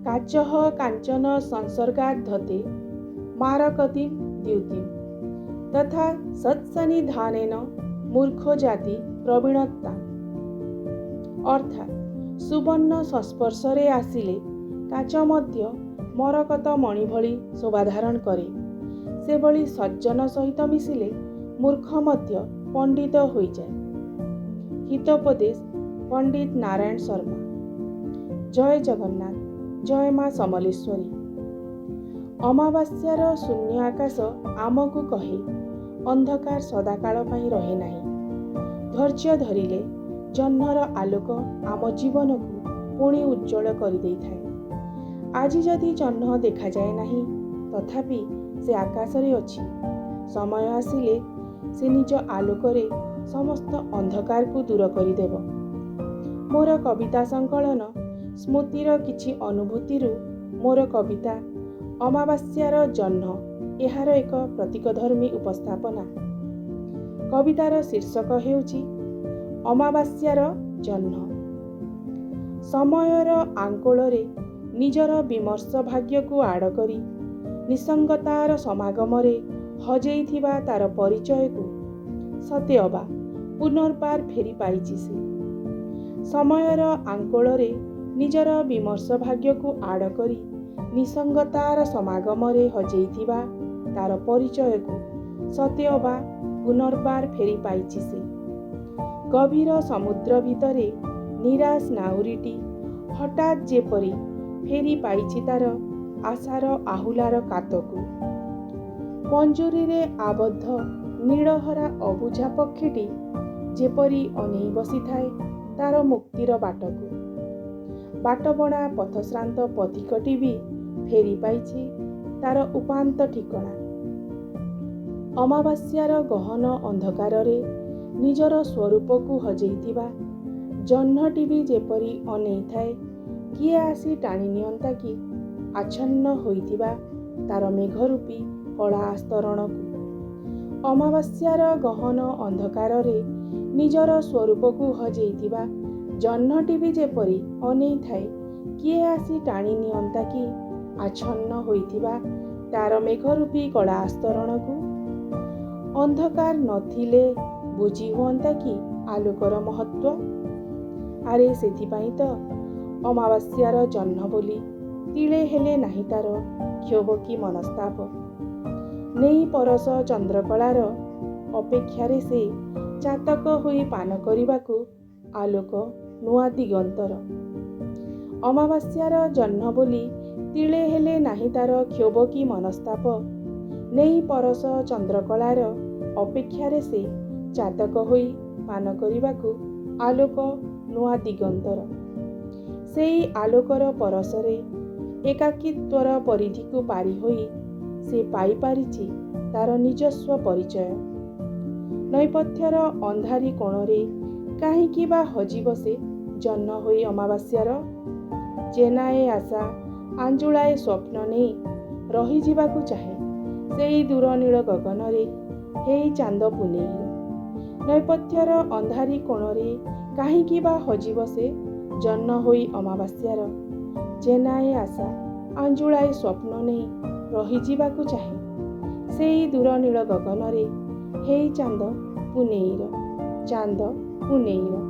𝗫𝗺𝗪𝐾ञ्चन संसर्गाद्धते मारकतीं तथा सत्सन्निधानेन मूर्खजाति प्रवीणता। अर्थात सुवर्ण संस्पर्शरे आसिले काच मध्य मरकत मणि भଳି शोभा धारण करे, सेभଳି सज्जन सहित मिशिले मूर्ख मध्य पंडित होई जाए। हितोपदेश पंडित नारायण शर्मा। जय जगन्नाथ। जय माँ समलेश्वरी। अमावास्यार शून्य आकाश आमकु कहे अंधकार सदाकाल पाई रहे नाही। धैर्य धरिले जह्नर आलोक आम जीवन को पुणी उज्जवल कर देइथाए। आज जदि जह्न देखा जाए नहीं, तथापि से आकाश रे अछि। समय आसिले से निज आलोकरे समस्त अंधकार को दूर करिदेव। मोर कविता संकलन स्मृतिर किछि अनुभूतिरु मोर कविता अमावास्यार जह्न एहार एक प्रतीकधर्मी उपस्थापना। कवितार शीर्षक हेउछि अमावास्यार जह्न। समयर आंकोलरे निजर विमर्श भाग्य को आड़ करी निसंगतार समागमरे हजेइथिबा तार परिचय को सते अबा पुनर्बार फेरी पाइछि से। समयर आंकोलरे निजर विमर्श भाग्य को आड़ करी निसंगतार समागमरे हजेइथिबा तार परिचय को सते अबा पुनर्बार फेरी पाइछि से। गभीर समुद्र भितरे निराश नाउरीटी हठात जेपरी फेरी पाइछि तार आशार आहुलार कातकु। पंजुरी रे आबद्ध नीलहरा अबुझा पक्षीटी जेपरी अनेई बसी थाए तार मुक्तिर बाटकु। बाटबणा पथश्रांत पथिकटी भी फेरी पाइछि तार उपांत ठिकणा। अमावास्यार गहन अंधकाररे निजर स्वरूप को हजेइथिबा जह्नटी भी जेपरी अनेई थाए किए आसी टाणी नियंता कि आच्छन्न होइथिबा तार मेघरूपी कला आस्तरणकु। अमावास्यार गहन अंधकाररे निजर स्वरूप को हजेइथिबा जह्नटी भी जेपरी अनेई थाए किए आसी टाणी नियंता कि आच्छन्न होइथिबा तार मेघरूपी कला आस्तरणकु। अंधकार नथिले बुझी हुअंता कि आलोकर महत्व। आरे सेथिपाई तो अमावास्यार जह्न बोली तिले हेले नाही तार क्षोभ कि मनस्ताप। नेई परस चंद्रकलार अपेक्षारे से चातक होई पान करिबाकु आलोक नुआ दिगंतर। अमावास्यार जह्न बोली तिले हेले नाही तार क्षोभ कि मनस्ताप। नेई परस चंद्रकलार अपेक्षारे से चातक होई पान करिबाकु आलोक नुआ दिगंतर। सेई आलोकर परसरे एकाकित्वर परिधि को पारी होई से पाई पारिछि तार निजस्व परिचय। नैपथ्यर अंधारी कोणरे काहींकि बा हजी बसे जह्न होई अमावास्यार। चेनाए आशा आंजुलाए स्वप्न नहीं रही जीवाकु चाहे सेई दूर नील गगनरे हेई चांद पुनेईर। नैपथ्यर अंधारी कोणरे काहींकि बा हजी बसे जह्न होई अमावास्यार। चेनाए आशा आंजुलाए स्वप्न नहीं रही जीवाकु चाहे सेई दूर नील गगनरे हेई चांद पुनेईर। चांद पुनेईर।